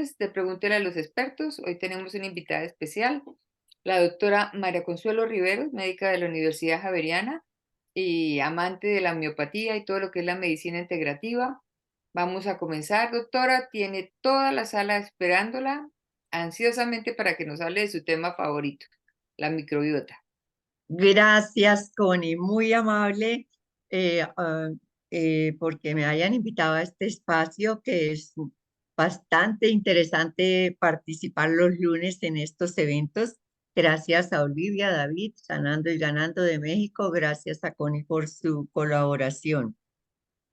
lunes de Pregúntele a los expertos. Hoy tenemos una invitada especial, la doctora María Consuelo Riveros, médica de la Universidad Javeriana y amante de la homeopatía y todo lo que es la medicina integrativa. Vamos a comenzar, doctora. Tiene toda la sala esperándola ansiosamente para que nos hable de su tema favorito, la microbiota. Gracias, Connie, muy amable eh, ah, porque me hayan invitado a este espacio que es bastante interesante participar los lunes en estos eventos. Gracias a Olivia, David, Sanando y Ganando de México. Gracias a Connie por su colaboración.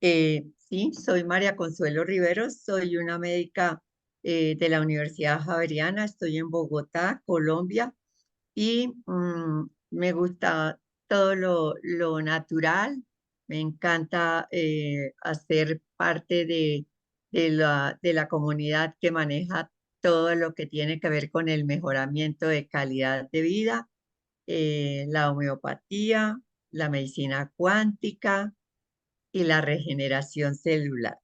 Sí, soy María Consuelo Riveros, soy una médica de la Universidad Javeriana, estoy en Bogotá, Colombia y me gusta todo lo natural. Me encanta hacer parte de la comunidad que maneja todo lo que tiene que ver con el mejoramiento de calidad de vida, la homeopatía, la medicina cuántica y la regeneración celular.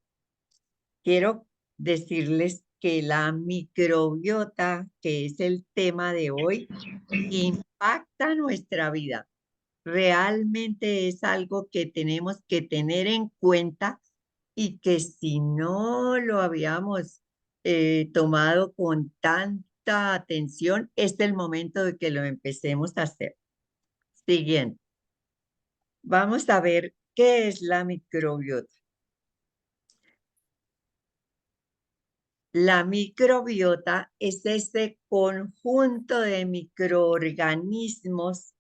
Quiero decirles que la microbiota, que es el tema de hoy, impacta nuestra vida. Realmente es algo que tenemos que tener en cuenta y que si no lo habíamos tomado con tanta atención, es el momento de que lo empecemos a hacer. Siguiente, vamos a ver qué es la microbiota. La microbiota es ese conjunto de microorganismos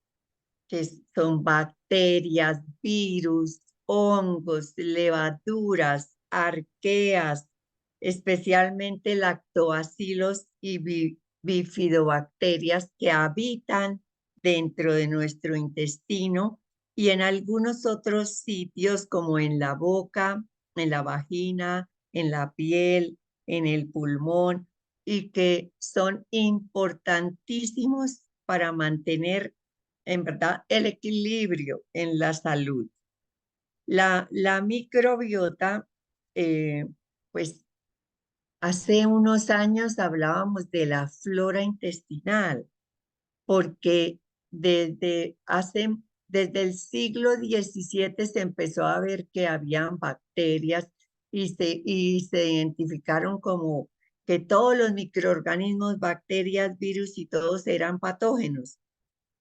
que son bacterias, virus, hongos, levaduras, arqueas, especialmente lactobacilos y bifidobacterias que habitan dentro de nuestro intestino y en algunos otros sitios como en la boca, en la vagina, en la piel, en el pulmón y que son importantísimos para mantener en verdad el equilibrio en la salud. La microbiota, eh, pues hace unos años hablábamos de la flora intestinal, porque desde el siglo XVII se empezó a ver que habían bacterias y se identificaron como que todos los microorganismos, bacterias, virus y todos eran patógenos,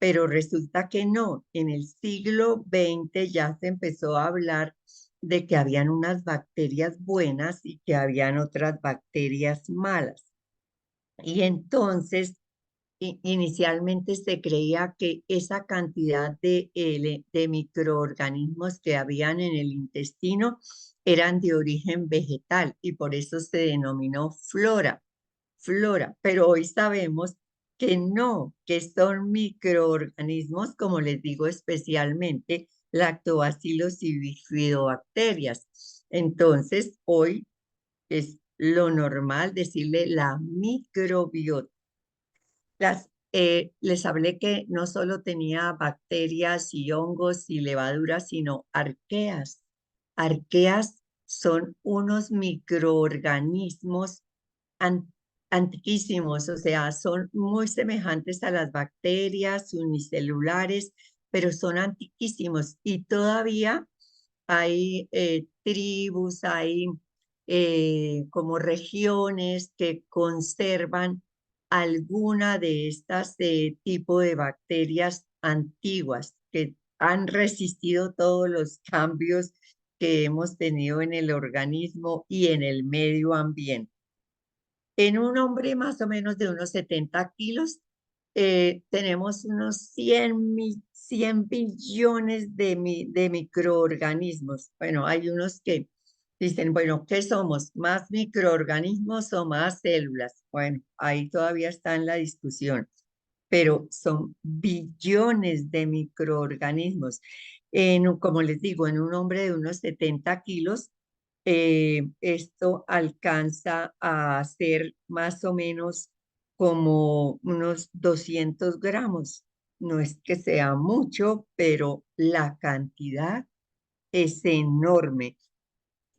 pero resulta que no. En el siglo XX ya se empezó a hablar de que habían unas bacterias buenas y que habían otras bacterias malas. Y entonces, inicialmente se creía que esa cantidad de microorganismos que habían en el intestino eran de origen vegetal y por eso se denominó flora, pero hoy sabemos que no, que son microorganismos, como les digo, especialmente lactobacilos y bifidobacterias. Entonces, hoy es lo normal decirle la microbiota. Les hablé que no solo tenía bacterias y hongos y levaduras, sino arqueas. Arqueas son unos microorganismos an- antiquísimos, o sea, son muy semejantes a las bacterias unicelulares, pero son antiquísimos y todavía hay tribus, hay como regiones que conservan alguna de estas tipo de bacterias antiguas que han resistido todos los cambios que hemos tenido en el organismo y en el medio ambiente. En un hombre más o menos de unos 70 kilos, tenemos unos 100 billones de microorganismos. Bueno, hay unos que dicen, bueno, ¿qué somos? ¿Más microorganismos o más células? Bueno, ahí todavía está en la discusión, pero son billones de microorganismos. Como les digo, en un hombre de unos 70 kilos, esto alcanza a ser más o menos como unos 200 gramos. No es que sea mucho, pero la cantidad es enorme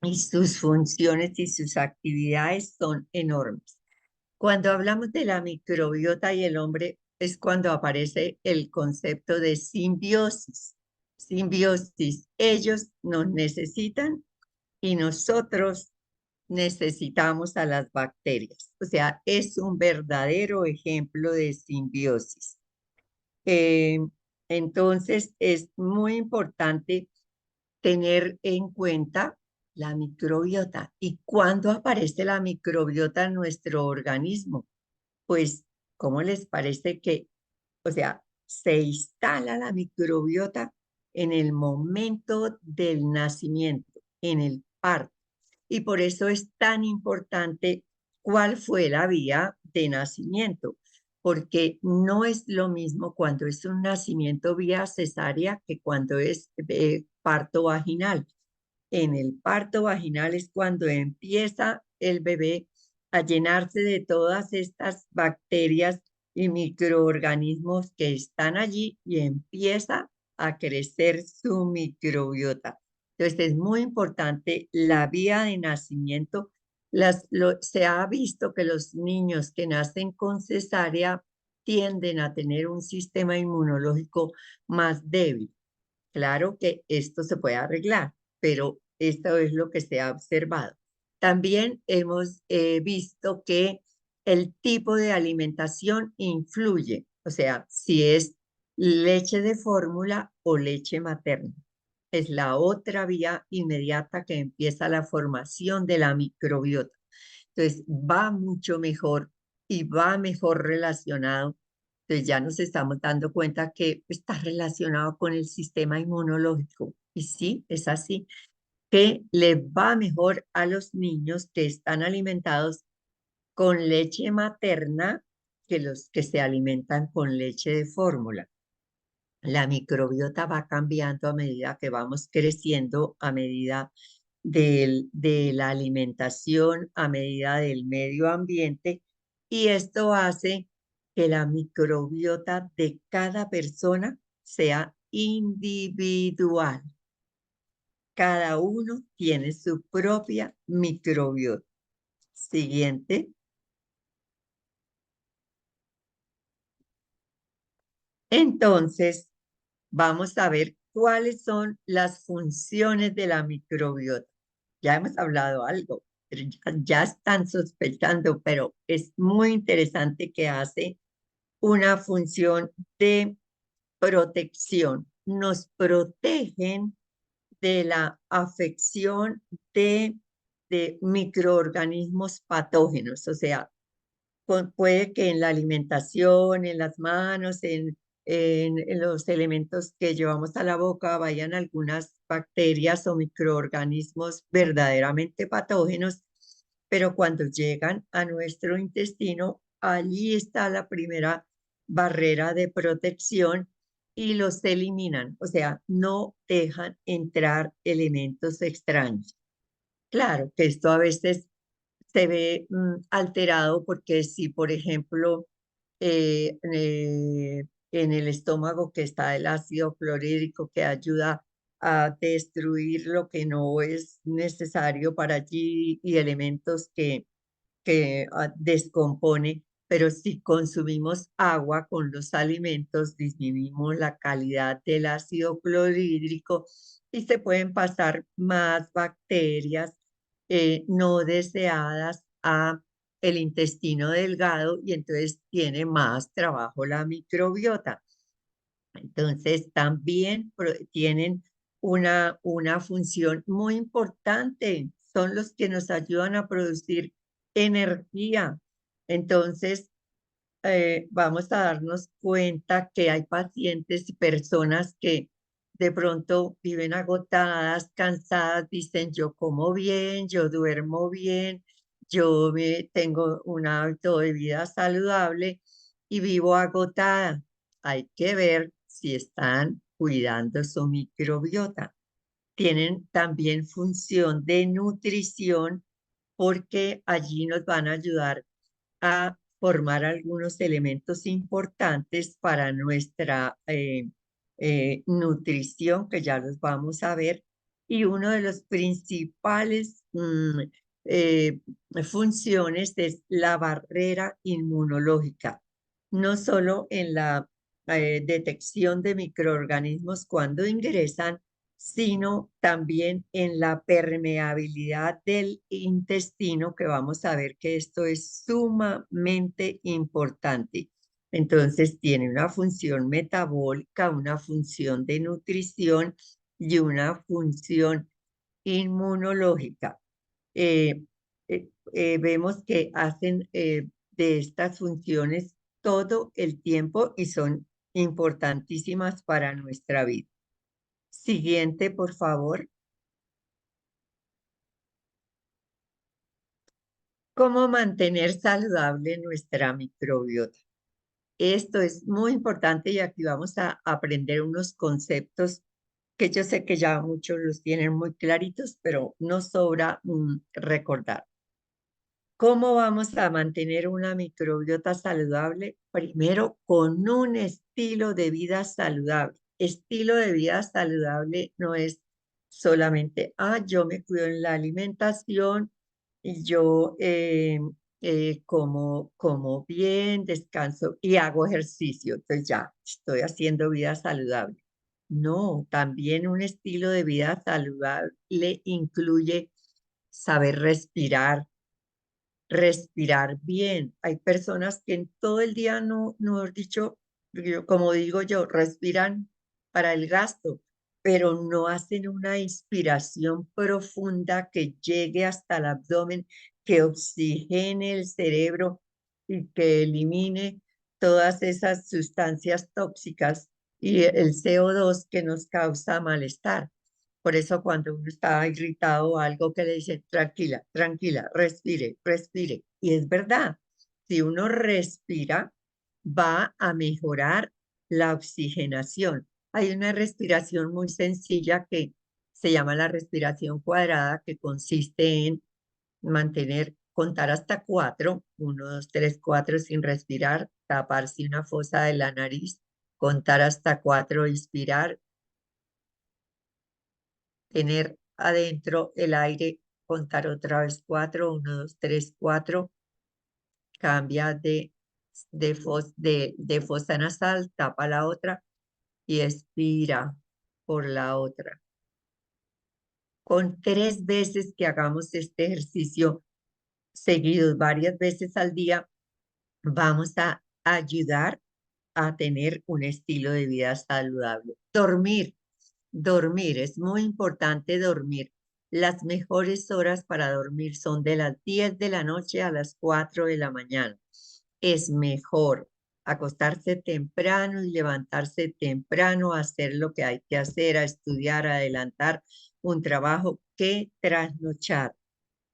y sus funciones y sus actividades son enormes. Cuando hablamos de la microbiota y el hombre es cuando aparece el concepto de simbiosis. Simbiosis, ellos nos necesitan y nosotros necesitamos a las bacterias. O sea, es un verdadero ejemplo de simbiosis. Eh, entonces, es muy importante tener en cuenta la microbiota. ¿Y cuándo aparece la microbiota en nuestro organismo? Pues, ¿cómo les parece que, o sea, se instala la microbiota en el momento del nacimiento, en el parto? Y por eso es tan importante cuál fue la vía de nacimiento, porque no es lo mismo cuando es un nacimiento vía cesárea que cuando es parto vaginal. En el parto vaginal es cuando empieza el bebé a llenarse de todas estas bacterias y microorganismos que están allí y empieza a crecer su microbiota. Entonces es muy importante la vía de nacimiento. Se ha visto que los niños que nacen con cesárea tienden a tener un sistema inmunológico más débil. Claro que esto se puede arreglar, pero esto es lo que se ha observado. También hemos visto que el tipo de alimentación influye, o sea, si es leche de fórmula o leche materna. Es la otra vía inmediata que empieza la formación de la microbiota. Entonces, va mucho mejor y va mejor relacionado. Entonces, ya nos estamos dando cuenta que está relacionado con el sistema inmunológico. Y sí, es así, que le va mejor a los niños que están alimentados con leche materna que los que se alimentan con leche de fórmula. La microbiota va cambiando a medida que vamos creciendo, a medida de la alimentación, a medida del medio ambiente, y esto hace que la microbiota de cada persona sea individual. Cada uno tiene su propia microbiota. Siguiente. Entonces, vamos a ver cuáles son las funciones de la microbiota. Ya hemos hablado algo, pero ya están sospechando, pero es muy interesante que hace una función de protección. Nos protegen de la afección de, de microorganismos patógenos, o sea, puede que en la alimentación, en las manos, en los elementos que llevamos a la boca vayan algunas bacterias o microorganismos verdaderamente patógenos, pero cuando llegan a nuestro intestino, allí está la primera barrera de protección y los eliminan, o sea, no dejan entrar elementos extraños. Claro que esto a veces se ve alterado porque si, por ejemplo, en el estómago que está el ácido clorhídrico que ayuda a destruir lo que no es necesario para allí y elementos que descompone, pero si consumimos agua con los alimentos, disminuimos la calidad del ácido clorhídrico y se pueden pasar más bacterias no deseadas a el intestino delgado y entonces tiene más trabajo la microbiota. Entonces, también tienen una función muy importante. Son los que nos ayudan a producir energía. Entonces, vamos a darnos cuenta que hay pacientes y personas que de pronto viven agotadas, cansadas, dicen, yo como bien, yo duermo bien, tengo un hábito de vida saludable y vivo agotada. Hay que ver si están cuidando su microbiota. Tienen también función de nutrición porque allí nos van a ayudar a formar algunos elementos importantes para nuestra nutrición, que ya los vamos a ver. Y uno de los principales eh, funciones es la barrera inmunológica, no solo en la detección de microorganismos cuando ingresan, sino también en la permeabilidad del intestino, que vamos a ver que esto es sumamente importante. Entonces, tiene una función metabólica, una función de nutrición y una función inmunológica. Vemos que hacen de estas funciones todo el tiempo y son importantísimas para nuestra vida. Siguiente, por favor. ¿Cómo mantener saludable nuestra microbiota? Esto es muy importante y aquí vamos a aprender unos conceptos que yo sé que ya muchos los tienen muy claritos, pero no sobra recordar. ¿Cómo vamos a mantener una microbiota saludable? Primero, con un estilo de vida saludable. Estilo de vida saludable no es solamente, yo me cuido en la alimentación y yo como bien, descanso y hago ejercicio. Entonces ya estoy haciendo vida saludable. No, también un estilo de vida saludable incluye saber respirar bien. Hay personas que en todo el día no he dicho, como digo yo, respiran para el gasto, pero no hacen una inspiración profunda que llegue hasta el abdomen, que oxigene el cerebro y que elimine todas esas sustancias tóxicas y el CO2 que nos causa malestar. Por eso cuando uno está irritado o algo que le dicen, tranquila, tranquila, respire, respire. Y es verdad, si uno respira, va a mejorar la oxigenación. Hay una respiración muy sencilla que se llama la respiración cuadrada, que consiste en contar hasta cuatro, uno, dos, tres, cuatro sin respirar, taparse una fosa de la nariz, contar hasta cuatro, inspirar, tener adentro el aire, contar otra vez cuatro, uno, dos, tres, cuatro, cambia de fosa nasal, tapa la otra y expira por la otra. Con 3 veces que hagamos este ejercicio seguidos varias veces al día, vamos a ayudar a tener un estilo de vida saludable. Dormir. Dormir, es muy importante dormir. Las mejores horas para dormir son de las 10 de la noche a las 4 de la mañana. Es mejor acostarse temprano y levantarse temprano, a hacer lo que hay que hacer, a estudiar, a adelantar un trabajo, que trasnochar,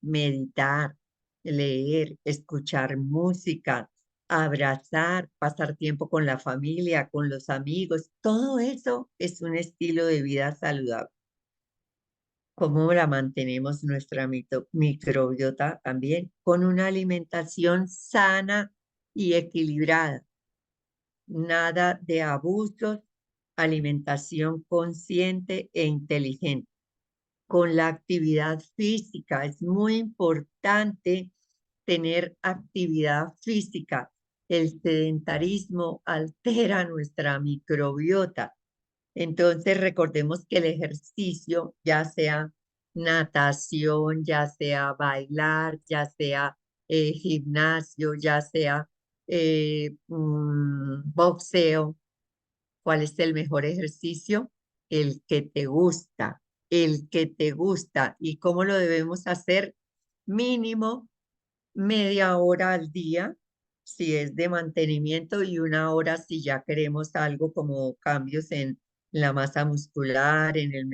meditar, leer, escuchar música, abrazar, pasar tiempo con la familia, con los amigos. Todo eso es un estilo de vida saludable. ¿Cómo la mantenemos nuestra microbiota también? Con una alimentación sana y equilibrada. Nada de abusos, alimentación consciente e inteligente. Con la actividad física. Es muy importante tener actividad física. El sedentarismo altera nuestra microbiota. Entonces, recordemos que el ejercicio, ya sea natación, ya sea bailar, ya sea gimnasio, ya sea boxeo, ¿cuál es el mejor ejercicio? El que te gusta, el que te gusta. ¿Y cómo lo debemos hacer? Mínimo media hora al día, si es de mantenimiento, y una hora si ya queremos algo como cambios en la masa muscular, en el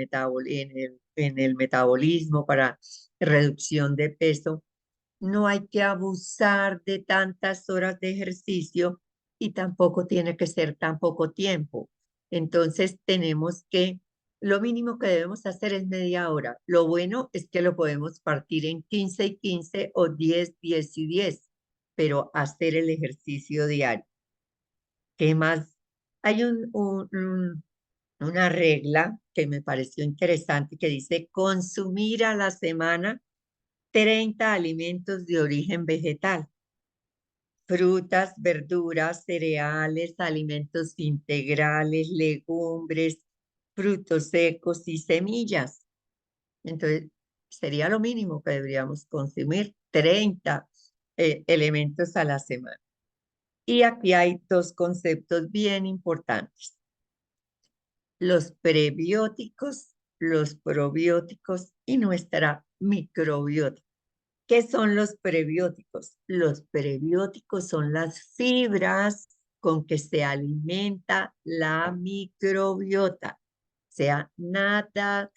metabolismo para reducción de peso. No hay que abusar de tantas horas de ejercicio y tampoco tiene que ser tan poco tiempo. Entonces tenemos que, lo mínimo que debemos hacer es media hora. Lo bueno es que lo podemos partir en 15 y 15 o 10, 10 y 10, pero hacer el ejercicio diario. ¿Qué más? Hay una regla que me pareció interesante que dice consumir a la semana 30 alimentos de origen vegetal, frutas, verduras, cereales, alimentos integrales, legumbres, frutos secos y semillas. Entonces, sería lo mínimo que deberíamos consumir, 30 elementos a la semana. Y aquí hay dos conceptos bien importantes: los prebióticos, los probióticos y nuestra microbiota. ¿Qué son los prebióticos? Los prebióticos son las fibras con que se alimenta la microbiota. O sea, nada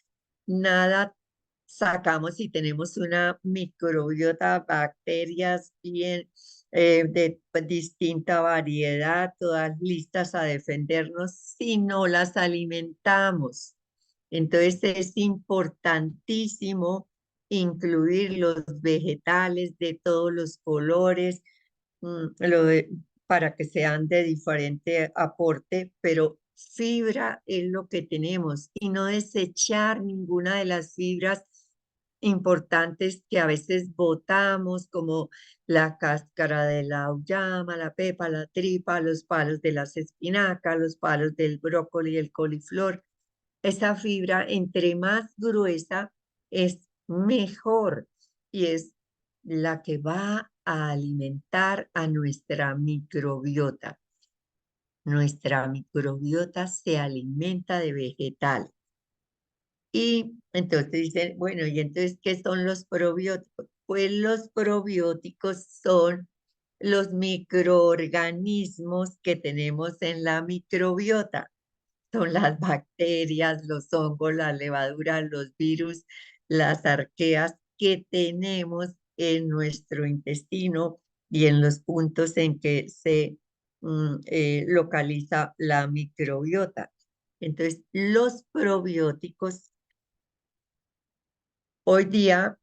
sacamos y tenemos una microbiota, bacterias bien de distinta variedad, todas listas a defendernos si no las alimentamos. Entonces es importantísimo incluir los vegetales de todos los colores, mm, lo de- para que sean de diferente aporte, pero fibra es lo que tenemos y no desechar ninguna de las fibras importantes que a veces botamos, como la cáscara de la auyama, la pepa, la tripa, los palos de las espinacas, los palos del brócoli, el coliflor. Esa fibra, entre más gruesa, es mejor y es la que va a alimentar a nuestra microbiota. Nuestra microbiota se alimenta de vegetal. Y entonces dicen, bueno, ¿y entonces qué son los probióticos? Pues los probióticos son los microorganismos que tenemos en la microbiota. Son las bacterias, los hongos, las levaduras, los virus, las arqueas que tenemos en nuestro intestino y en los puntos en que se localiza la microbiota. Entonces, los probióticos hoy día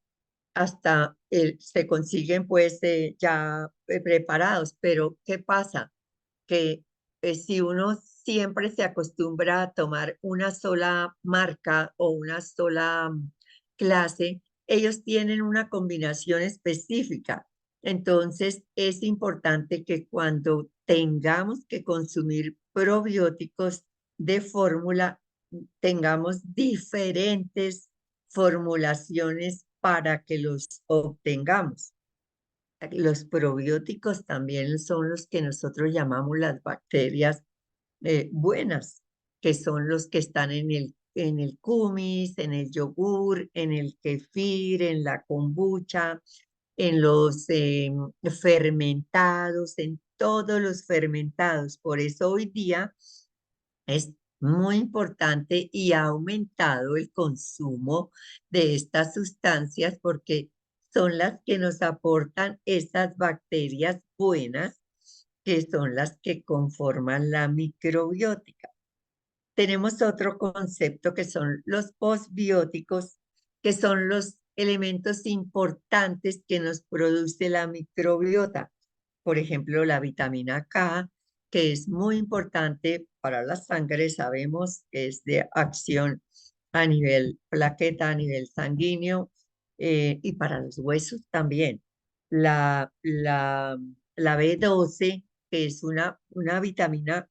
hasta se consiguen pues ya preparados, pero ¿qué pasa? Que si uno siempre se acostumbra a tomar una sola marca o una sola clase, ellos tienen una combinación específica. Entonces, es importante que cuando tengamos que consumir probióticos de fórmula, tengamos diferentes formulaciones para que los obtengamos. Los probióticos también son los que nosotros llamamos las bacterias buenas, que son los que están en el kumis, en el yogur, en el kefir, en la kombucha, en los fermentados, en todos los fermentados. Por eso hoy día es muy importante y ha aumentado el consumo de estas sustancias porque son las que nos aportan esas bacterias buenas, que son las que conforman la microbiótica. Tenemos otro concepto que son los postbióticos, que son los elementos importantes que nos produce la microbiota. Por ejemplo, la vitamina K, que es muy importante para la sangre, sabemos que es de acción a nivel plaqueta, a nivel sanguíneo, y para los huesos también. La B12, que es una vitamina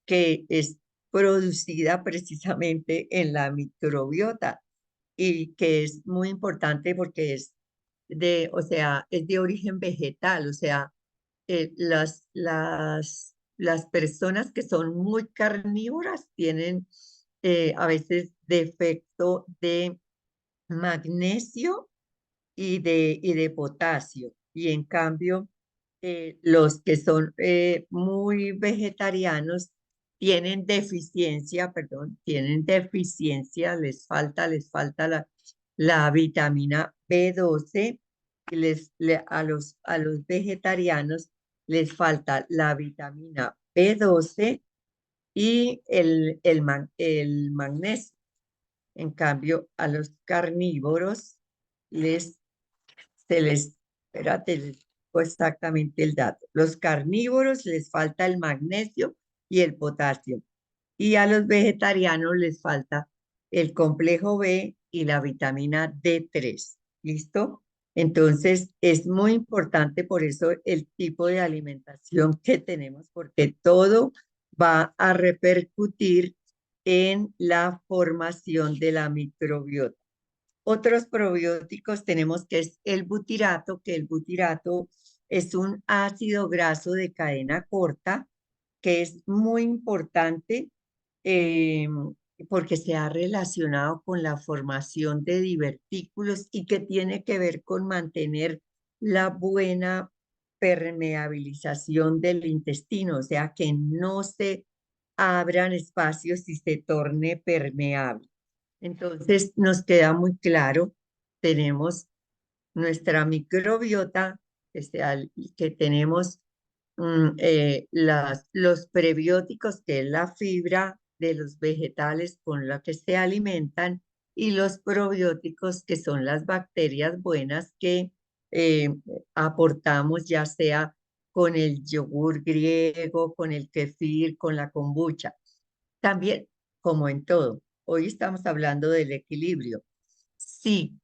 que es producida precisamente en la microbiota y que es muy importante porque o sea, es de origen vegetal, o sea, las personas que son muy carnívoras tienen a veces defecto de magnesio y de potasio. Y en cambio, los que son muy vegetarianos tienen deficiencia, perdón, tienen deficiencia, les falta la vitamina B12, y a los vegetarianos les falta la vitamina B12 y el magnesio. En cambio, a los carnívoros les espérate, les digo exactamente el dato. Los carnívoros les falta el magnesio y el potasio. Y a los vegetarianos les falta el complejo B y la vitamina D3. ¿Listo? Entonces, es muy importante por eso el tipo de alimentación que tenemos, porque todo va a repercutir en la formación de la microbiota. Otros probióticos tenemos que es el butirato, que el butirato es un ácido graso de cadena corta que es muy importante eh, porque se ha relacionado con la formación de divertículos y que tiene que ver con mantener la buena permeabilización del intestino, o sea, que no se abran espacios y se torne permeable. Entonces, nos queda muy claro, tenemos nuestra microbiota, que tenemos los prebióticos, que es la fibra de los vegetales con la que se alimentan, y los probióticos, que son las bacterias buenas que eh, aportamos ya sea con el yogur griego, con el kefir, con la kombucha. También, como en todo, hoy estamos hablando del equilibrio. Si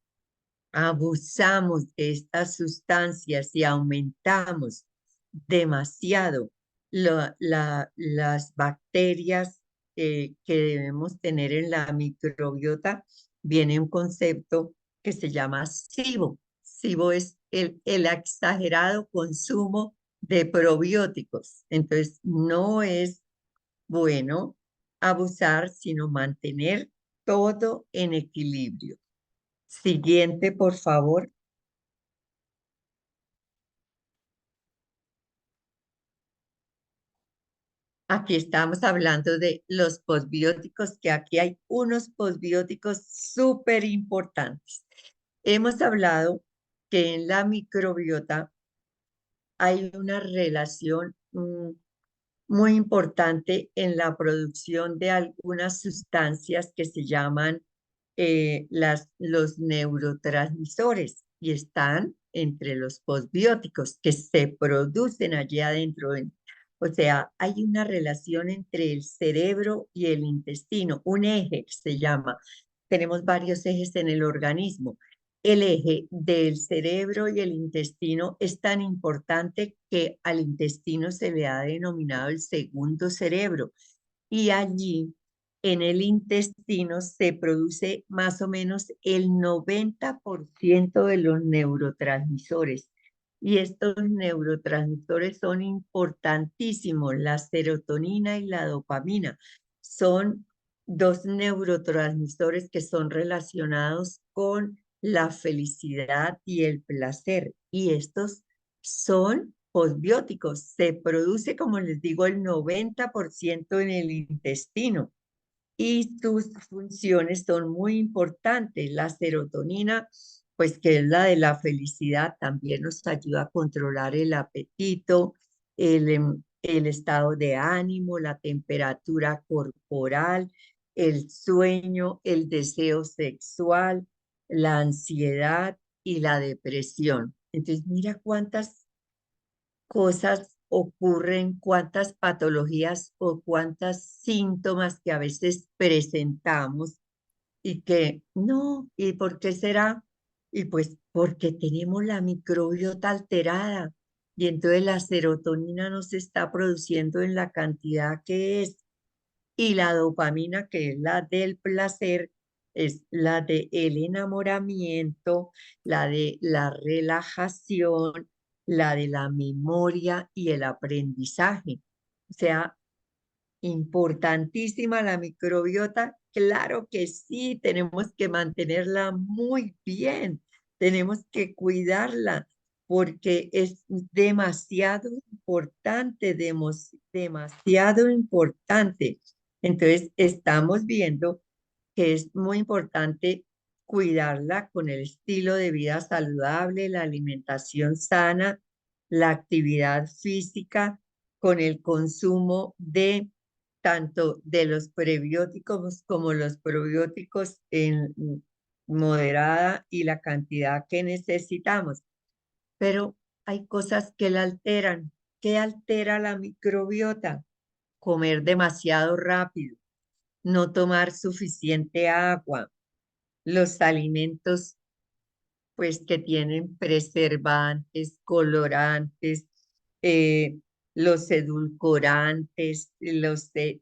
abusamos de estas sustancias y aumentamos demasiado las bacterias que debemos tener en la microbiota, viene un concepto que se llama SIBO. SIBO es el exagerado consumo de probióticos. Entonces, no es bueno abusar, sino mantener todo en equilibrio. Siguiente, por favor. Aquí estamos hablando de los posbióticos, que aquí hay unos posbióticos súper importantes. Hemos hablado que en la microbiota hay una relación muy importante en la producción de algunas sustancias que se llaman los neurotransmisores y están entre los posbióticos que se producen allí adentro. O sea, hay una relación entre el cerebro y el intestino, un eje que se llama. Tenemos varios ejes en el organismo. El eje del cerebro y el intestino es tan importante que al intestino se le ha denominado el segundo cerebro. Y allí en el intestino se produce más o menos el 90% de los neurotransmisores. Y estos neurotransmisores son importantísimos. La serotonina y la dopamina son dos neurotransmisores que son relacionados con la felicidad y el placer. Y estos son posbióticos. Se produce, como les digo, el 90% en el intestino y sus funciones son muy importantes. La serotonina, pues que es la de la felicidad, también nos ayuda a controlar el apetito, el estado de ánimo, la temperatura corporal, el sueño, el deseo sexual, la ansiedad y la depresión. Entonces, mira cuántas cosas ocurren, cuántas patologías o cuántos síntomas que a veces presentamos y que no, ¿y por qué será? Y pues porque tenemos la microbiota alterada y entonces la serotonina no se está produciendo en la cantidad que es y la dopamina, que es la del placer, es la de el enamoramiento, la de la relajación, la de la memoria y el aprendizaje. O sea, importantísima la microbiota. Claro que sí, tenemos que mantenerla muy bien, tenemos que cuidarla porque es demasiado importante, demasiado importante. Entonces, estamos viendo que es muy importante cuidarla con el estilo de vida saludable, la alimentación sana, la actividad física, con el consumo de tanto de los prebióticos como los probióticos en moderada y la cantidad que necesitamos. Pero hay cosas que la alteran. ¿Qué altera la microbiota? Comer demasiado rápido, no tomar suficiente agua, los alimentos pues que tienen preservantes, colorantes, eh, los edulcorantes,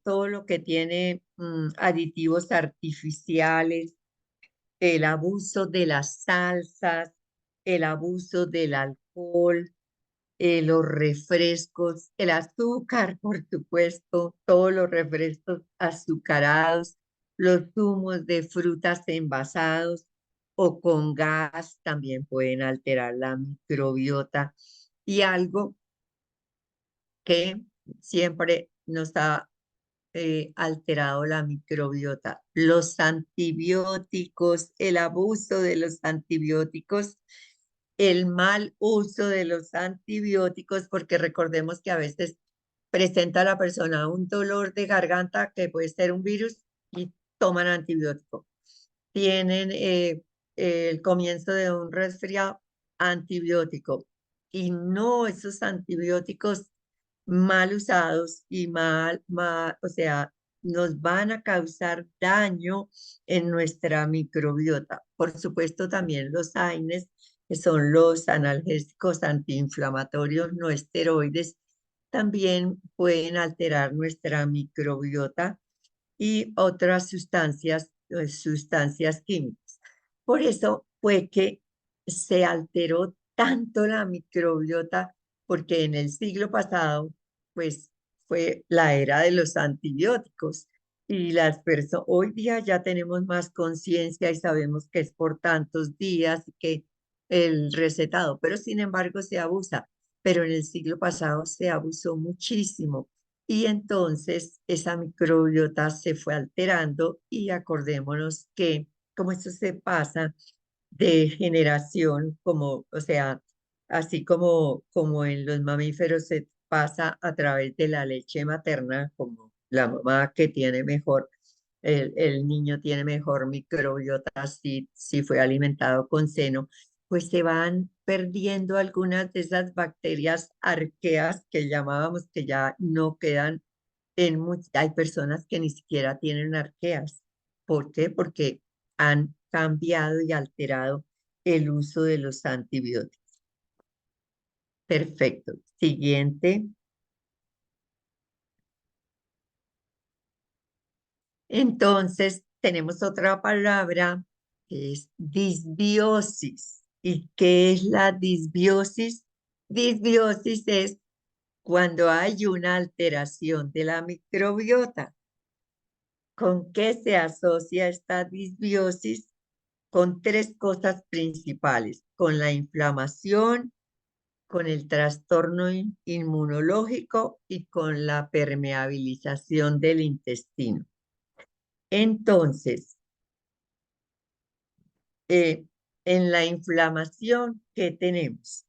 todo lo que tiene aditivos artificiales, el abuso de las salsas, el abuso del alcohol, los refrescos, el azúcar, por supuesto, todos los refrescos azucarados, los zumos de frutas envasados o con gas también pueden alterar la microbiota. Y algo que siempre nos ha alterado la microbiota, los antibióticos, el abuso de los antibióticos, el mal uso de los antibióticos, porque recordemos que a veces presenta a la persona un dolor de garganta que puede ser un virus y toman antibiótico. Tienen el comienzo de un resfriado, antibiótico. Y no, esos antibióticos mal usados y o sea, nos van a causar daño en nuestra microbiota. Por supuesto, también los AINES, que son los analgésicos antiinflamatorios no esteroides, también pueden alterar nuestra microbiota y otras sustancias químicas. Por eso fue que se alteró tanto la microbiota, porque en el siglo pasado, pues fue la era de los antibióticos y las personas, hoy día ya tenemos más conciencia y sabemos que es por tantos días que el recetado, pero sin embargo se abusa. Pero en el siglo pasado se abusó muchísimo y entonces esa microbiota se fue alterando y acordémonos que como eso se pasa de generación, como, o sea, así como en los mamíferos se pasa a través de la leche materna, como la mamá que tiene mejor, el niño tiene mejor microbiota si fue alimentado con seno, pues se van perdiendo algunas de esas bacterias arqueas que llamábamos que ya no quedan hay personas que ni siquiera tienen arqueas. ¿Por qué? Porque han cambiado y alterado el uso de los antibióticos. Perfecto. Siguiente. Entonces, tenemos otra palabra que es disbiosis. ¿Y qué es la disbiosis? Disbiosis es cuando hay una alteración de la microbiota. ¿Con qué se asocia esta disbiosis? Con tres cosas principales, con la inflamación, con el trastorno inmunológico y con la permeabilización del intestino. Entonces, eh, en la inflamación, ¿qué tenemos?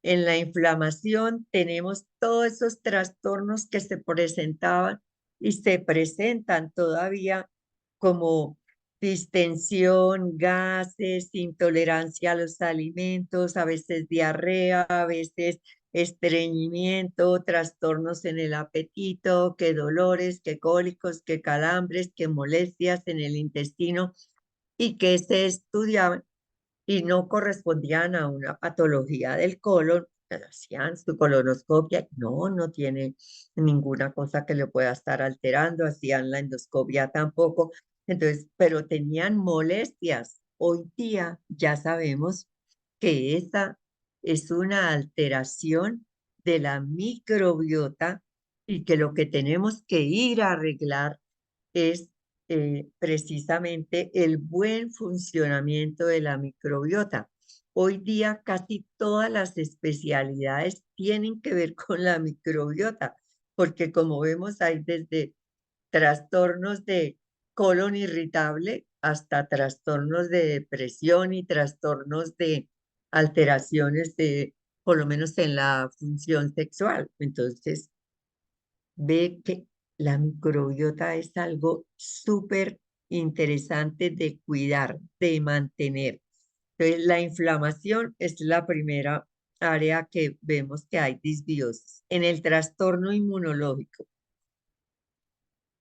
En la inflamación tenemos todos esos trastornos que se presentaban y se presentan todavía como distensión, gases, intolerancia a los alimentos, a veces diarrea, a veces estreñimiento, trastornos en el apetito, que dolores, que cólicos, que calambres, que molestias en el intestino y que se estudiaban y no correspondían a una patología del colon, hacían su colonoscopia, no tiene ninguna cosa que le pueda estar alterando, hacían la endoscopia tampoco, entonces, pero tenían molestias. Hoy día ya sabemos que esa es una alteración de la microbiota y que lo que tenemos que ir a arreglar es precisamente el buen funcionamiento de la microbiota. Hoy día casi todas las especialidades tienen que ver con la microbiota, porque como vemos hay desde trastornos de colon irritable hasta trastornos de depresión y trastornos de alteraciones de, por lo menos en la función sexual. Entonces, ve que la microbiota es algo súper interesante de cuidar, de mantener. Entonces, la inflamación es la primera área que vemos que hay disbiosis. En el trastorno inmunológico,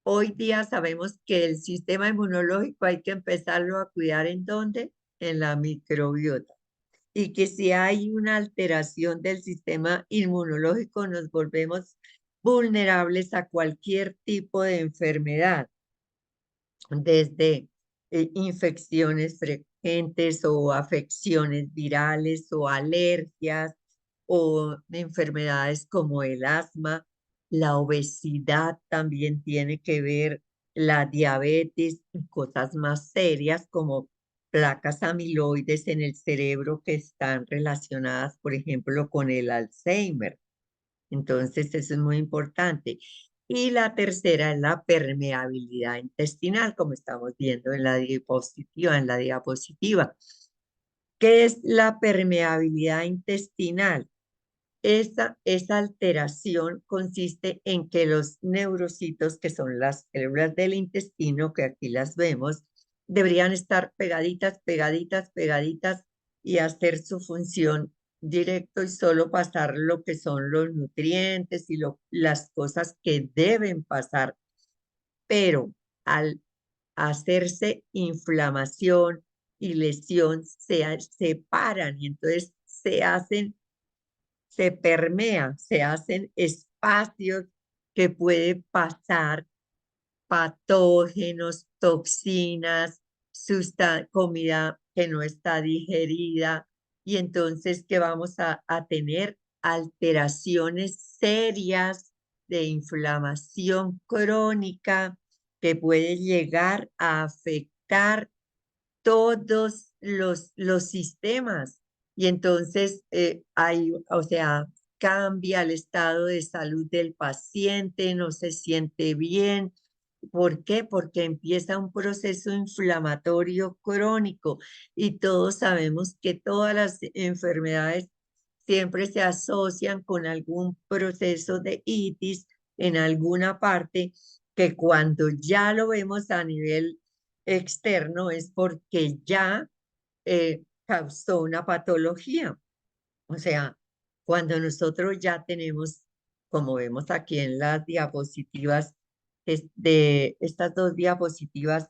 hoy día sabemos que el sistema inmunológico hay que empezarlo a cuidar ¿en dónde? En la microbiota. y que si hay una alteración del sistema inmunológico nos volvemos vulnerables a cualquier tipo de enfermedad, desde infecciones frecuentes o afecciones virales o alergias o enfermedades como el asma. La obesidad también tiene que ver, la diabetes y cosas más serias como placas amiloides en el cerebro que están relacionadas, por ejemplo, con el Alzheimer. Entonces, eso es muy importante. Y la tercera es la permeabilidad intestinal, como estamos viendo en la diapositiva. ¿Qué es la permeabilidad intestinal? Esa alteración consiste en que los neurocitos, que son las células del intestino, que aquí las vemos, deberían estar pegaditas, pegaditas, pegaditas y hacer su función directo y solo pasar lo que son los nutrientes y las cosas que deben pasar. Pero al hacerse inflamación y lesión, se separan y entonces se permea, se hacen espacios que puede pasar patógenos, toxinas, comida que no está digerida, y entonces que vamos a tener alteraciones serias de inflamación crónica que puede llegar a afectar todos los sistemas. Y entonces hay, o sea, cambia el estado de salud del paciente, no se siente bien. ¿Por qué? Porque empieza un proceso inflamatorio crónico y todos sabemos que todas las enfermedades siempre se asocian con algún proceso de itis en alguna parte, que cuando ya lo vemos a nivel externo es porque ya causó una patología. O sea, cuando nosotros ya tenemos, como vemos aquí en las diapositivas, de estas dos diapositivas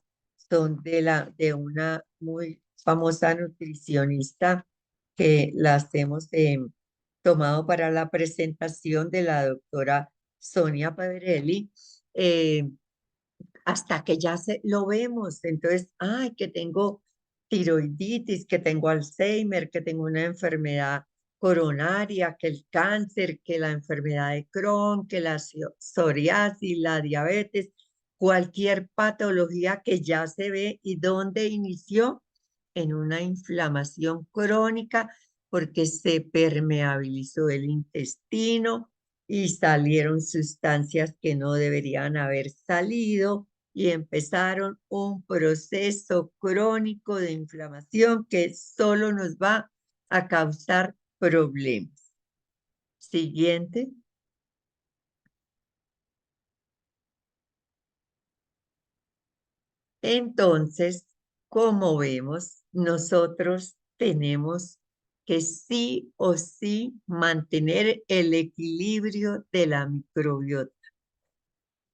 son de una muy famosa nutricionista que las hemos tomado para la presentación de la doctora Sonia Pavarelli. eh, Hasta que ya lo vemos. Entonces, ay, que tengo tiroiditis, que tengo Alzheimer, que tengo una enfermedad coronaria, que el cáncer, que la enfermedad de Crohn, que la psoriasis, la diabetes, cualquier patología que ya se ve y dónde inició en una inflamación crónica porque se permeabilizó el intestino y salieron sustancias que no deberían haber salido y empezaron un proceso crónico de inflamación que solo nos va a causar problemas. Siguiente. Entonces, como vemos, nosotros tenemos que sí o sí mantener el equilibrio de la microbiota.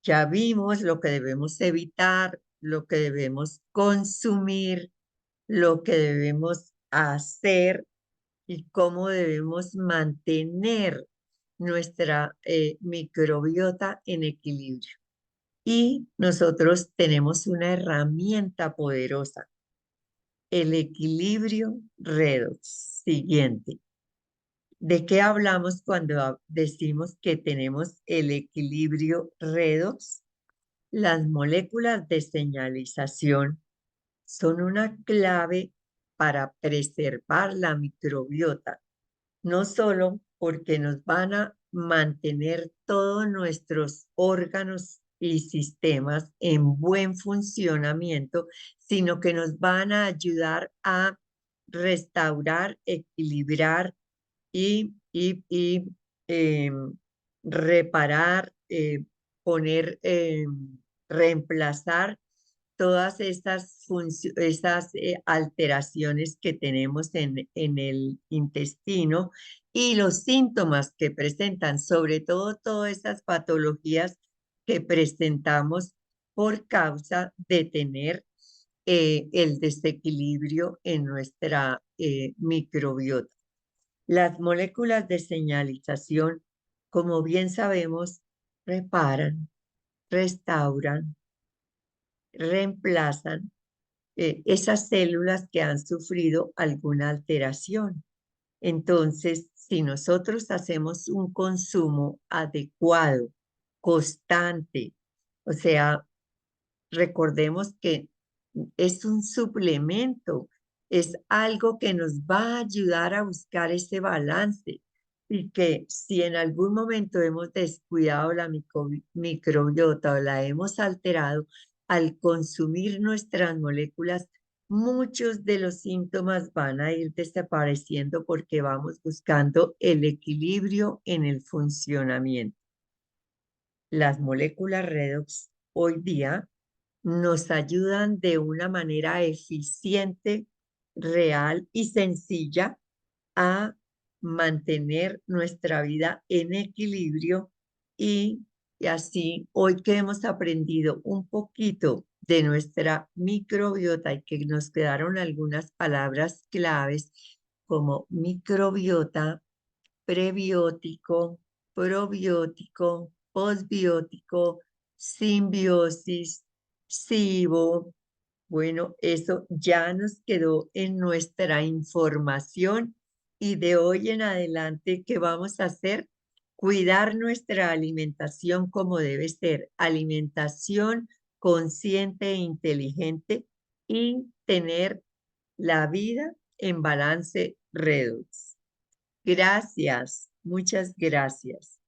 Ya vimos lo que debemos evitar, lo que debemos consumir, lo que debemos hacer y cómo debemos mantener nuestra microbiota en equilibrio. Y nosotros tenemos una herramienta poderosa, el equilibrio redox. Siguiente. ¿De qué hablamos cuando decimos que tenemos el equilibrio redox? Las moléculas de señalización son una clave para preservar la microbiota, no solo porque nos van a mantener todos nuestros órganos y sistemas en buen funcionamiento, sino que nos van a ayudar a restaurar, equilibrar y reparar, poner, reemplazar todas estas alteraciones que tenemos en el intestino y los síntomas que presentan, sobre todo todas esas patologías que presentamos por causa de tener el desequilibrio en nuestra microbiota. Las moléculas de señalización, como bien sabemos, reparan, restauran, reemplazan esas células que han sufrido alguna alteración. Entonces, si nosotros hacemos un consumo adecuado, constante, o sea, recordemos que es un suplemento, es algo que nos va a ayudar a buscar ese balance y que si en algún momento hemos descuidado la microbiota o la hemos alterado, al consumir nuestras moléculas, muchos de los síntomas van a ir desapareciendo porque vamos buscando el equilibrio en el funcionamiento. Las moléculas redox hoy día nos ayudan de una manera eficiente, real y sencilla a mantener nuestra vida en equilibrio y así hoy que hemos aprendido un poquito de nuestra microbiota y que nos quedaron algunas palabras claves como microbiota, prebiótico, probiótico, posbiótico, simbiosis, SIBO. Bueno, eso ya nos quedó en nuestra información y de hoy en adelante, ¿qué vamos a hacer? Cuidar nuestra alimentación como debe ser, alimentación consciente e inteligente y tener la vida en balance redox. Gracias, muchas gracias.